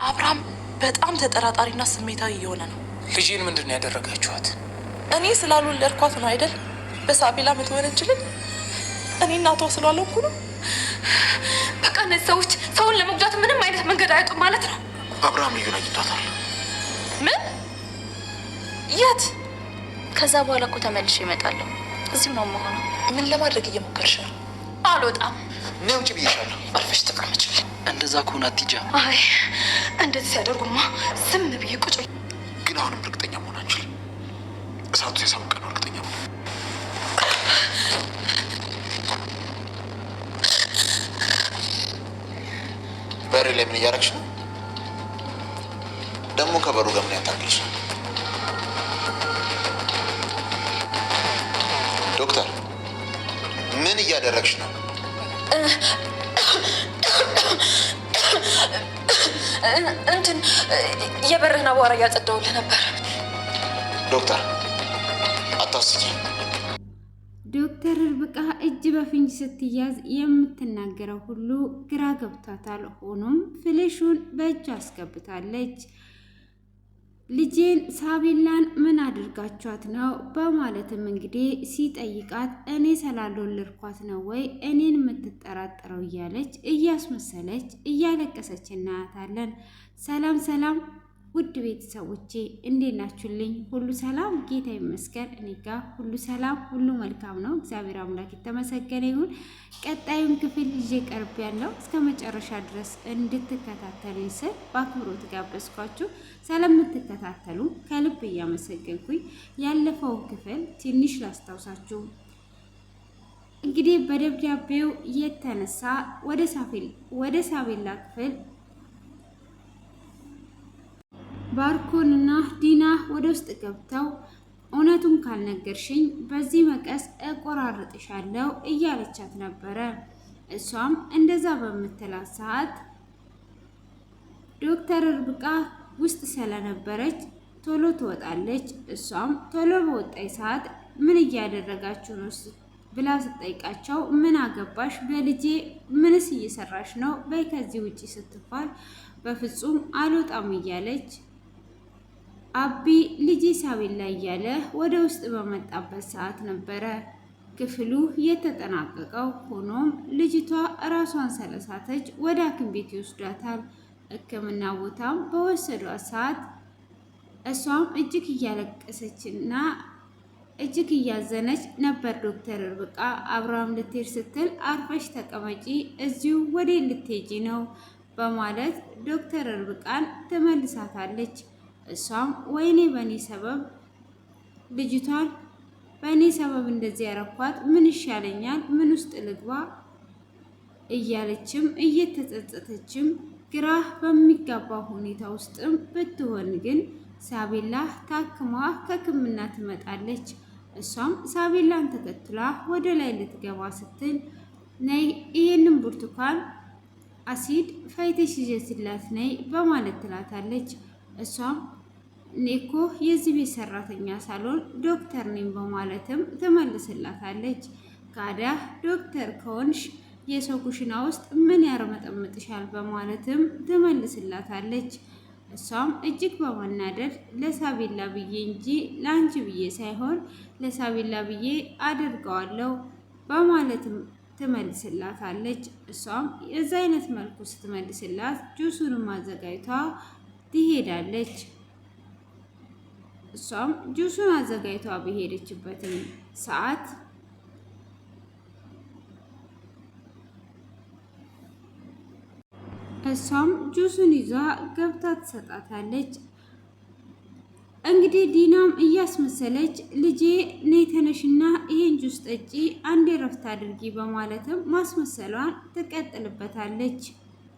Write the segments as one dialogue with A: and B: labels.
A: አብርሃም በጣም ተጠራጣሪና ስሜታዊ እየሆነ ነው።
B: ልጄን ምንድን ነው ያደረጋችኋት?
A: እኔ ስላልወለድኳት ነው አይደል በሳቢላ ምትወነጅልን? እኔ እናቷ ስላልሆንኩ ነው።
C: በቃ እነዚህ ሰዎች ሰውን ለመጉዳት ምንም አይነት መንገድ አያጡም ማለት ነው።
D: አብርሃም ልዩን አግኝቷታል።
A: ምን? የት?
C: ከዛ በኋላ እኮ ተመልሼ እመጣለሁ። እዚሁ ነው የምሆነው።
A: ምን ለማድረግ እየሞከርሽ ነው?
C: አልወጣም።
D: ነይ ውጭ ብዬሻለሁ።
A: አርፈሽ ተቀመጭልኝ።
B: እንደዛ ከሆነ አትሂጂ።
C: አይ እንደዚህ ሲያደርጉማ ዝም ብዬ ቁጭ።
D: ግን አሁንም እርግጠኛ መሆን አንችልም። እሳቱ ሲያሳውቀ ነው እርግጠኛ መሆን። በሬ ላይ ምን እያደረግሽ ነው? ደግሞ ከበሩ ጋር ምን ያታግልሽ? ዶክተር ምን እያደረግሽ ነው?
C: እንትን የበርህን አቧራ እያጸዳሁልህ ነበር።
D: ዶክተር አታስቂ።
E: ዶክተር ርብቃ እጅ በፍንጅ ስትያዝ የምትናገረው ሁሉ ግራ ገብቷታል። ሆኖም ፍሌሹን በእጅ አስገብታለች። ልጄን ሳቢላን ምን አድርጋችኋት ነው በማለትም እንግዲህ ሲጠይቃት እኔ ስላልወለድኳት ነው ወይ እኔን የምትጠራጠረው እያለች እያስመሰለች እያለቀሰች እናያታለን። ሰላም ሰላም ውድ ቤተሰቦቼ እንዴት ናችሁልኝ? ሁሉ ሰላም ጌታ ይመስገን። እኔ ጋ ሁሉ ሰላም ሁሉ መልካም ነው። እግዚአብሔር አምላክ የተመሰገነ ይሁን። ቀጣዩን ክፍል ይዤ ቀርብ ያለው እስከ መጨረሻ ድረስ እንድትከታተሉኝ ስል በአክብሮት ጋበዝኳችሁ። ስለምትከታተሉ ከልብ እያመሰገንኩኝ ያለፈውን ክፍል ትንሽ ላስታውሳችሁ። እንግዲህ በደብዳቤው የተነሳ ወደ ሳቤላ ክፍል ባርኮንና ዲና ወደ ውስጥ ገብተው እውነቱን ካልነገርሽኝ በዚህ መቀስ እቆራርጥሻለሁ እያለቻት ነበረ። እሷም እንደዛ በምትላት ሰዓት ዶክተር ርብቃ ውስጥ ስለነበረች ቶሎ ትወጣለች። እሷም ቶሎ በወጣይ ሰዓት ምን እያደረጋችሁ ነው ብላ ስጠይቃቸው ምን አገባሽ በልጄ ምንስ እየሰራሽ ነው? በይ ከዚህ ውጪ ስትባል በፍጹም አልወጣም እያለች አቢ ልጄ ሳቤላ እያለ ወደ ውስጥ በመጣበት ሰዓት ነበረ ክፍሉ የተጠናቀቀው። ሆኖም ልጅቷ እራሷን ስለሳተች ወደ ሐኪም ቤት ይወስዷታል። ሕክምና ቦታም በወሰዷት ሰዓት እሷም እጅግ እያለቀሰችና እጅግ እያዘነች ነበር። ዶክተር ርብቃ አብርሃም ልትሄድ ስትል አርፈሽ ተቀመጪ፣ እዚሁ ወደ ልትሄጂ ነው በማለት ዶክተር ርብቃን ትመልሳታለች። እሷም ወይኔ በእኔ ሰበብ ልጅቷን በእኔ ሰበብ እንደዚህ ያረኳት ምን ይሻለኛል? ምን ውስጥ ልግባ? እያለችም እየተጸጸተችም ግራ በሚጋባ ሁኔታ ውስጥም ብትሆን ግን ሳቤላ ታክማ ከሕክምና ትመጣለች። እሷም ሳቤላን ተከትላ ወደ ላይ ልትገባ ስትል ነይ ይሄንን ብርቱካን አሲድ ፈይተሽ ይዘሽላት ነይ በማለት ትላታለች። እሷም እኔ እኮ የዚህ ቤት ሰራተኛ ሳልሆን ዶክተር ነኝ በማለትም ትመልስላታለች። ካዲያ ዶክተር ከሆንሽ የሰው ኩሽና ውስጥ ምን ያርመጠምጥሻል በማለትም ትመልስላታለች። እሷም እጅግ በመናደድ ለሳቤላ ብዬ እንጂ ለአንቺ ብዬ ሳይሆን ለሳቤላ ብዬ አድርገዋለሁ በማለትም ትመልስላታለች። እሷም የዛ አይነት መልኩ ስትመልስላት ጁሱንም አዘጋጅታ ትሄዳለች። እሷም ጁሱን አዘጋጅታ በሄደችበትም ሰዓት እሷም ጁሱን ይዛ ገብታ ትሰጣታለች። እንግዲህ ዲናም እያስመሰለች ልጄ ነይ ተነሽና ይሄን ጁስ ጠጪ፣ አንዴ ረፍት አድርጊ በማለትም ማስመሰሏን ትቀጥልበታለች።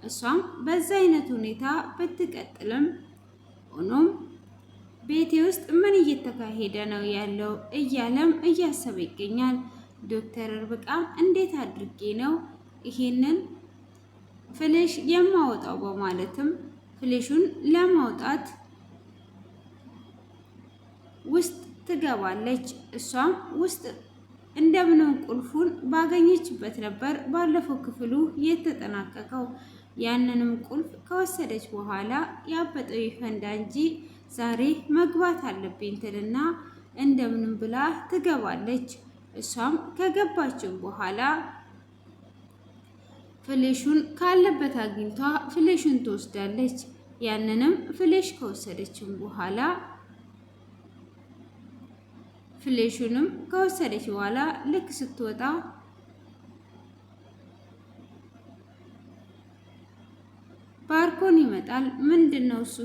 E: እሷም በዛ አይነት ሁኔታ ብትቀጥልም ሆኖም ቤቴ ውስጥ ምን እየተካሄደ ነው ያለው እያለም እያሰበ ይገኛል። ዶክተር ርብቃም እንዴት አድርጌ ነው ይሄንን ፍሌሽ የማወጣው በማለትም ፍሌሹን ለማውጣት ውስጥ ትገባለች። እሷም ውስጥ እንደምንም ቁልፉን ባገኘችበት ነበር ባለፈው ክፍሉ የተጠናቀቀው። ያንንም ቁልፍ ከወሰደች በኋላ ያበጠው ይፈንዳ እንጂ ዛሬ መግባት አለብኝ ትልና እንደምንም ብላ ትገባለች። እሷም ከገባችው በኋላ ፍሌሹን ካለበት አግኝቷ ፍሌሹን ትወስዳለች። ያንንም ፍሌሽ ከወሰደችም በኋላ ፍሌሹንም ከወሰደች በኋላ ልክ ስትወጣ ባርኮን ይመጣል። ምንድነው እሱ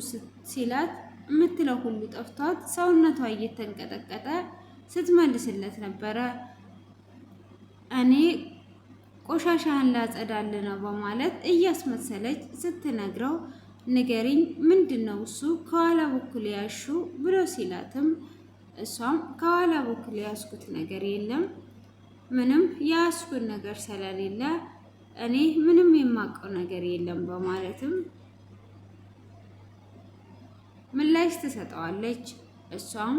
E: ሲላት የምትለው ሁሉ ጠፍቷት ሰውነቷ እየተንቀጠቀጠ ስትመልስለት ነበረ። እኔ ቆሻሻህን ላጸዳል ነው በማለት እያስመሰለች ስትነግረው ንገሪኝ፣ ምንድነው እሱ ከኋላ በኩል ያሹ ብሎ ሲላትም እሷም ከኋላ በኩል ያስኩት ነገር የለም፣ ምንም ያስኩት ነገር ስለሌለ እኔ ምንም የማውቀው ነገር የለም በማለትም ምላሽ ትሰጠዋለች። እሷም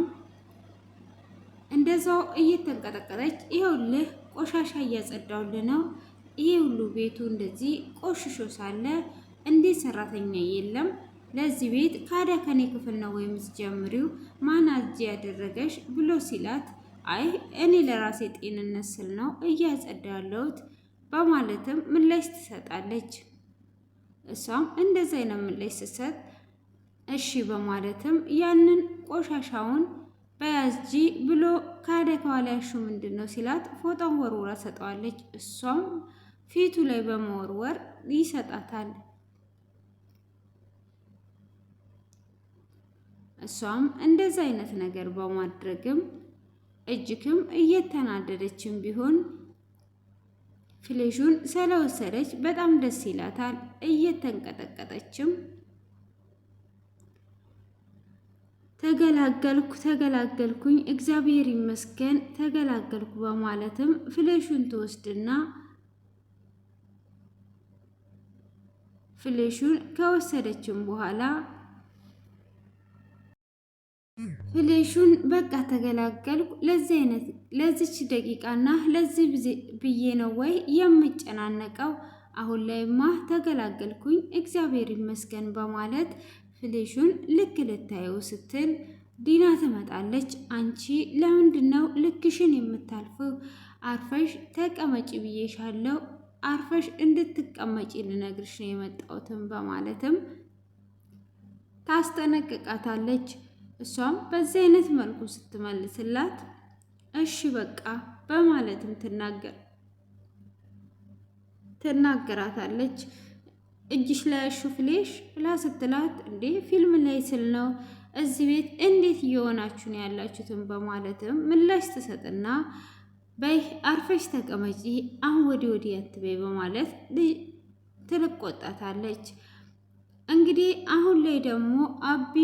E: እንደዛው እየተንቀጠቀጠች ይኸውልህ ቆሻሻ እያጸዳውልህ ነው፣ ይሄ ሁሉ ቤቱ እንደዚህ ቆሽሾ ሳለ እንዴት ሰራተኛ የለም? ለዚህ ቤት ካዲያ ከኔ ክፍል ነው ወይም ጀምሪው ማን አጅ ያደረገሽ ብሎ ሲላት አይ እኔ ለራሴ ጤንነት ስል ነው እያጸዳ ያለሁት በማለትም ምላሽ ትሰጣለች። እሷም እንደዛ አይነት ምላሽ ስትሰጥ እሺ በማለትም ያንን ቆሻሻውን በያዝጂ ብሎ ካዲያ ከኋላ ያሹ ምንድን ነው ሲላት ፎጣውን ወርውራ ሰጠዋለች። እሷም ፊቱ ላይ በመወርወር ይሰጣታል። እሷም እንደዛ አይነት ነገር በማድረግም እጅግም እየተናደደችም ቢሆን ፍሌሹን ስለወሰደች በጣም ደስ ይላታል። እየተንቀጠቀጠችም ተገላገልኩኝ፣ እግዚአብሔር ይመስገን ተገላገልኩ በማለትም ፍሌሹን ትወስድና ፍሌሹን ከወሰደችም በኋላ ፍሌሹን በቃ ተገላገልኩ፣ ለዚች ደቂቃና ለዚህ ብዬ ነው ወይ የምጨናነቀው? አሁን ላይማ ተገላገልኩኝ እግዚአብሔር ይመስገን በማለት ፍሌሹን ልክ ልታየው ስትል ዲና ትመጣለች። አንቺ ለምንድን ነው ልክሽን የምታልፈው? አርፈሽ ተቀመጪ ብዬሻለሁ፣ አርፈሽ እንድትቀመጪ ልነግርሽ ነው የመጣሁትም በማለትም ታስጠነቅቃታለች። እሷም በዚህ አይነት መልኩ ስትመልስላት እሺ በቃ በማለትም ትናገራታለች። እጅሽ ላይ ያሹ ፍሌሽ ብላ ስትላት እንዴ ፊልም ላይ ስል ነው እዚህ ቤት እንዴት እየሆናችሁ ነው ያላችሁትም በማለትም ምላሽ ትሰጥና በይ አርፈሽ ተቀመጪ፣ አሁን ወዲህ አትበይ በማለት ትቆጣታለች። እንግዲህ አሁን ላይ ደግሞ አቢ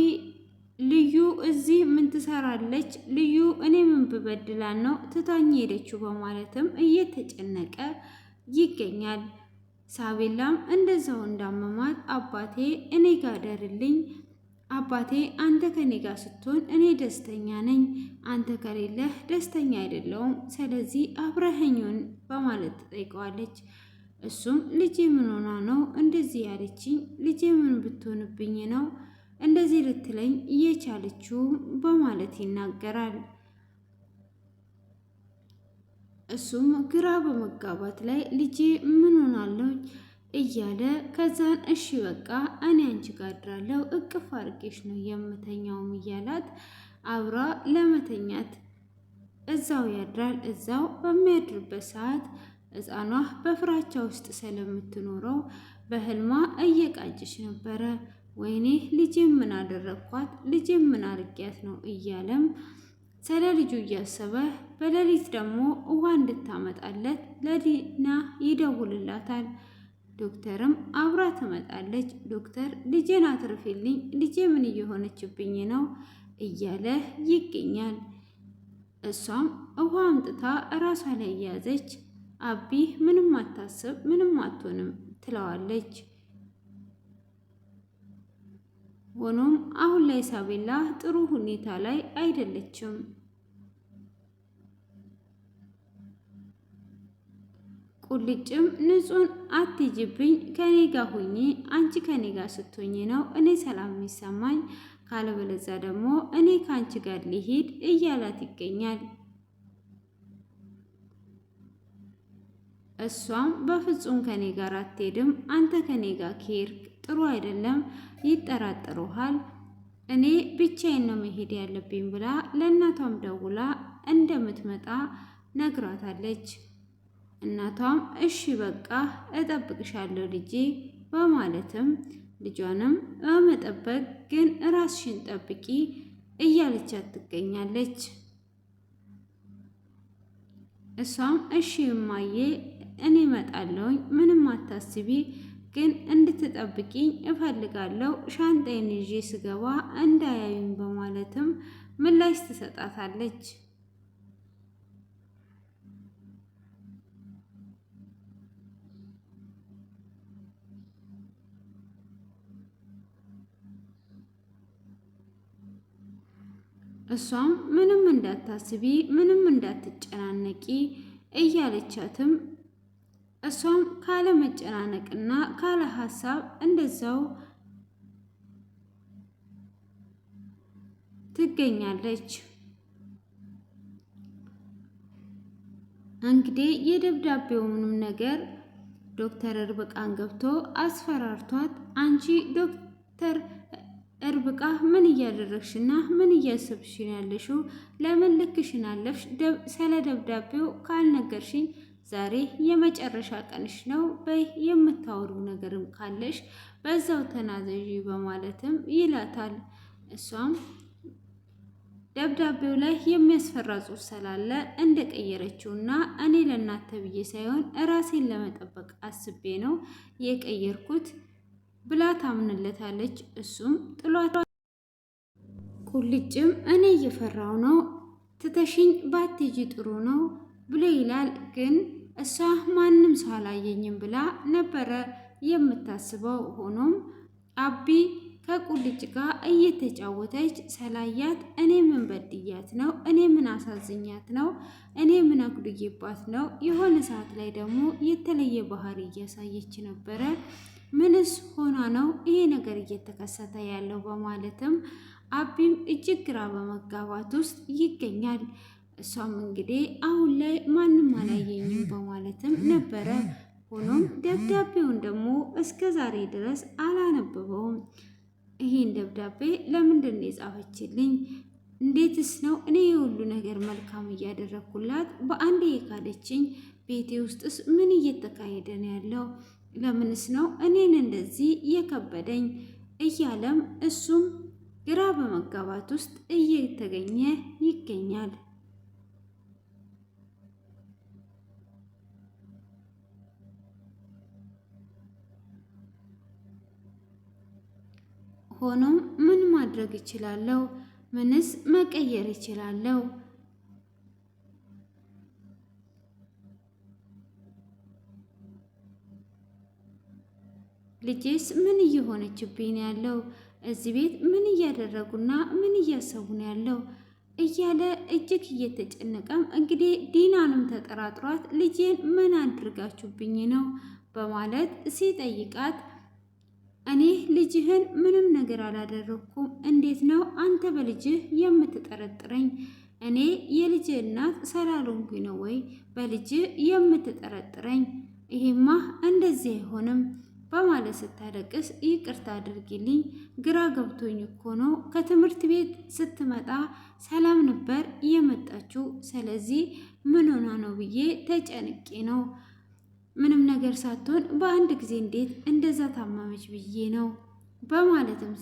E: ልዩ እዚህ ምን ትሰራለች? ልዩ እኔ ምን ብበድላን ነው ትታኝ ሄደችው በማለትም እየተጨነቀ ይገኛል። ሳቤላም እንደዛው እንዳመማት አባቴ እኔ ጋር ደርልኝ፣ አባቴ አንተ ከኔ ጋር ስትሆን እኔ ደስተኛ ነኝ፣ አንተ ከሌለህ ደስተኛ አይደለሁም፣ ስለዚህ አብረኸኙን በማለት ትጠይቀዋለች። እሱም ልጄ ምን ሆና ነው እንደዚህ ያለችኝ? ልጄ ምን ብትሆንብኝ ነው እንደዚህ ልትለኝ እየቻለችው በማለት ይናገራል። እሱም ግራ በመጋባት ላይ ልጄ ምን ሆናለሁ እያለ ከዛን እሺ በቃ እኔ አንቺ ጋር አድራለሁ እቅፍ አድርጌሽ ነው የምተኛውም እያላት አብራ ለመተኛት እዛው ያድራል። እዛው በሚያድርበት ሰዓት ሕፃኗ በፍራቻ ውስጥ ስለምትኖረው በህልሟ እየቃጀች ነበረ። ወይኔ ልጄ ምን አደረግኳት? ልጄ ምን አርጊያት ነው እያለም ስለ ልጁ እያሰበ በሌሊት ደግሞ ውሃ እንድታመጣለት ለዲና ይደውልላታል። ዶክተርም አብራ ትመጣለች። ዶክተር ልጄን አትርፊልኝ፣ ልጄ ምን እየሆነችብኝ ነው እያለ ይገኛል። እሷም ውሃ አምጥታ እራሷ ላይ እያዘች አቢ ምንም አታስብ፣ ምንም አትሆንም ትለዋለች። ሆኖም አሁን ላይ ሳቤላ ጥሩ ሁኔታ ላይ አይደለችም። ቁልጭም ንጹን አትጅብኝ፣ ከኔ ጋር ሁኚ፣ አንቺ ከኔ ጋር ስትሆኚ ነው እኔ ሰላም የሚሰማኝ፣ ካለበለዛ ደግሞ እኔ ከአንቺ ጋር ሊሄድ እያላት ይገኛል። እሷም በፍጹም ከኔ ጋር አትሄድም፣ አንተ ከኔ ጋር ከሄድክ ጥሩ አይደለም፣ ይጠራጠሩሃል፣ እኔ ብቻዬን ነው መሄድ ያለብኝ ብላ ለእናቷም ደውላ እንደምትመጣ ነግራታለች። እናቷም እሺ በቃ እጠብቅሻለሁ ልጄ በማለትም ልጇንም በመጠበቅ ግን ራስሽን ጠብቂ እያለቻት ትገኛለች። እሷም እሺ እማዬ እኔ እመጣለሁኝ፣ ምንም አታስቢ፣ ግን እንድትጠብቂኝ እፈልጋለሁ፣ ሻንጣዬን ይዤ ስገባ እንዳያዩኝ በማለትም ምላሽ ትሰጣታለች። እሷም ምንም እንዳታስቢ፣ ምንም እንዳትጨናነቂ እያለቻትም እሷም ካለ መጨናነቅና ካለ ሀሳብ እንደዛው ትገኛለች። እንግዲህ የደብዳቤውንም ነገር ዶክተር እርብቃን ገብቶ አስፈራርቷት አንቺ ዶክተር እርብቃ ምን እያደረግሽና ምን እያሰብሽ ያለሽው? ለምን ልክሽን አለፍሽ? ስለ ደብዳቤው ካልነገርሽኝ ዛሬ የመጨረሻ ቀንሽ ነው። በይ የምታወሩ ነገርም ካለሽ በዛው ተናዘዢ በማለትም ይላታል። እሷም ደብዳቤው ላይ የሚያስፈራ ጽሑፍ ስላለ እንደቀየረችውና እኔ ለእናንተ ብዬ ሳይሆን ራሴን ለመጠበቅ አስቤ ነው የቀየርኩት ብላ ታምንለታለች። እሱም ጥሏት ቁልጭም እኔ እየፈራው ነው ትተሽኝ ባትሄጂ ጥሩ ነው ብሎ ይላል። ግን እሷ ማንም ሰው አላየኝም ብላ ነበረ የምታስበው። ሆኖም አቢ ከቁልጭ ጋር እየተጫወተች ሰላያት እኔ ምን በድያት ነው? እኔ ምን አሳዝኛት ነው? እኔ ምን አጉድዬባት ነው? የሆነ ሰዓት ላይ ደግሞ የተለየ ባህሪ እያሳየች ነበረ። ምንስ ሆና ነው ይሄ ነገር እየተከሰተ ያለው? በማለትም አቢም እጅግ ግራ በመጋባት ውስጥ ይገኛል። እሷም እንግዲህ አሁን ላይ ማንም አላየኝም በማለትም ነበረ። ሆኖም ደብዳቤውን ደግሞ እስከ ዛሬ ድረስ አላነበበውም። ይሄን ደብዳቤ ለምንድን ነው የጻፈችልኝ? እንዴትስ ነው እኔ የሁሉ ነገር መልካም እያደረኩላት በአንዴ የካደችኝ? ቤቴ ውስጥስ ምን እየተካሄደ ነው ያለው? ለምንስ ነው እኔን እንደዚህ የከበደኝ? እያለም እሱም ግራ በመጋባት ውስጥ እየተገኘ ይገኛል። ሆኖም ምን ማድረግ እችላለሁ? ምንስ መቀየር እችላለሁ? ልጄስ ምን እየሆነችብኝ ያለው? እዚህ ቤት ምን እያደረጉና ምን እያሰቡ ነው ያለው? እያለ እጅግ እየተጨነቀም እንግዲህ ዲናንም ተጠራጥሯት ልጄን ምን አድርጋችሁብኝ ነው በማለት ሲጠይቃት እኔ ልጅህን ምንም ነገር አላደረኩም። እንዴት ነው አንተ በልጅህ የምትጠረጥረኝ? እኔ የልጅህ እናት ስላልሆንኩኝ ነው ወይ በልጅህ የምትጠረጥረኝ? ይሄማ እንደዚህ አይሆንም በማለት ስታለቅስ ይቅርታ አድርጊልኝ፣ ግራ ገብቶኝ እኮ ነው። ከትምህርት ቤት ስትመጣ ሰላም ነበር የመጣችው። ስለዚህ ምን ሆና ነው ብዬ ተጨንቄ ነው። ምንም ነገር ሳትሆን በአንድ ጊዜ እንዴት እንደዛ ታመመች ብዬ ነው በማለትም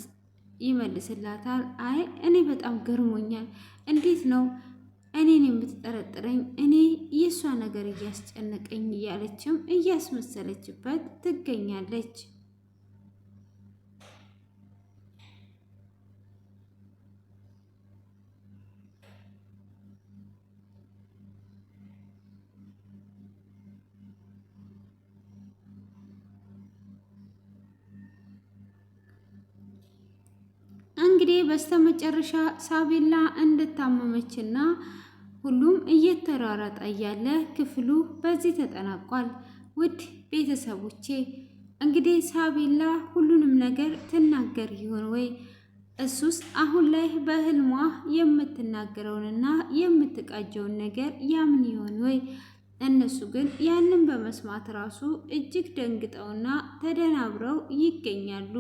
E: ይመልስላታል። አይ እኔ በጣም ገርሞኛል። እንዴት ነው እኔን የምትጠረጥረኝ? እኔ የእሷ ነገር እያስጨነቀኝ እያለችም እያስመሰለችበት ትገኛለች። እንግዲህ በስተመጨረሻ ሳቤላ እንድታመመችና ሁሉም እየተራራጠ እያለ ክፍሉ በዚህ ተጠናቋል። ውድ ቤተሰቦቼ እንግዲህ ሳቢላ ሁሉንም ነገር ትናገር ይሆን ወይ? እሱስ አሁን ላይ በህልሟ የምትናገረውንና የምትቃጀውን ነገር ያምን ይሆን ወይ? እነሱ ግን ያንን በመስማት ራሱ እጅግ ደንግጠውና ተደናብረው ይገኛሉ።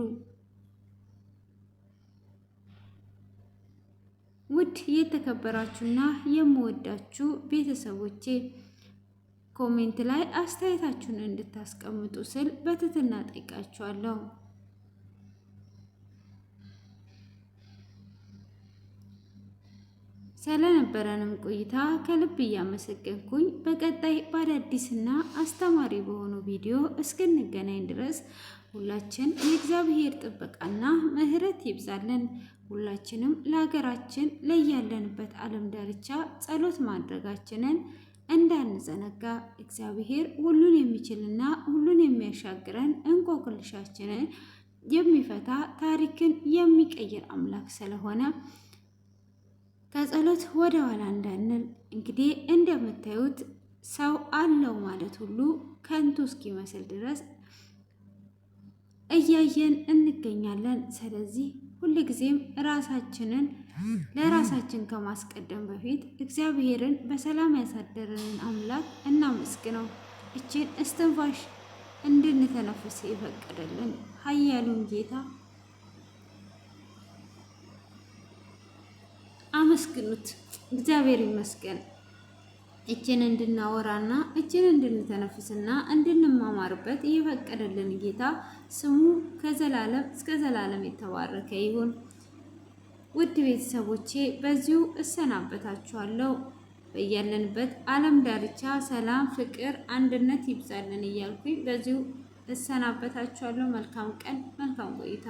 E: ውድ የተከበራችሁና የምወዳችሁ ቤተሰቦቼ ኮሜንት ላይ አስተያየታችሁን እንድታስቀምጡ ስል በትህትና ጠይቃችኋለሁ። ስለነበረንም ቆይታ ከልብ እያመሰገንኩኝ በቀጣይ በአዳዲስና አስተማሪ በሆኑ ቪዲዮ እስክንገናኝ ድረስ ሁላችን የእግዚአብሔር ጥበቃና ምሕረት ይብዛልን። ሁላችንም ለሀገራችን ለያለንበት ዓለም ዳርቻ ጸሎት ማድረጋችንን እንዳንዘነጋ። እግዚአብሔር ሁሉን የሚችልና ሁሉን የሚያሻግረን እንቆቅልሻችንን የሚፈታ ታሪክን የሚቀይር አምላክ ስለሆነ ከጸሎት ወደ ኋላ እንዳንል። እንግዲህ እንደምታዩት ሰው አለው ማለት ሁሉ ከንቱ እስኪመስል ድረስ እያየን እንገኛለን። ስለዚህ ሁልጊዜም ራሳችንን ለራሳችን ከማስቀደም በፊት እግዚአብሔርን በሰላም ያሳደረንን አምላክ እናመስግነው። እችን እስትንፋሽ እንድንተነፍስ የፈቀደልን ኃያሉን ጌታ አመስግኑት። እግዚአብሔር ይመስገን። እችን እንድናወራና እችን እንድንተነፍስና እንድንማማርበት የፈቀደልን ጌታ ስሙ ከዘላለም እስከ ዘላለም የተባረከ ይሁን። ውድ ቤተሰቦቼ በዚሁ እሰናበታችኋለሁ። በያለንበት ዓለም ዳርቻ ሰላም፣ ፍቅር፣ አንድነት ይብዛልን እያልኩኝ በዚሁ እሰናበታችኋለሁ። መልካም ቀን፣ መልካም ቆይታ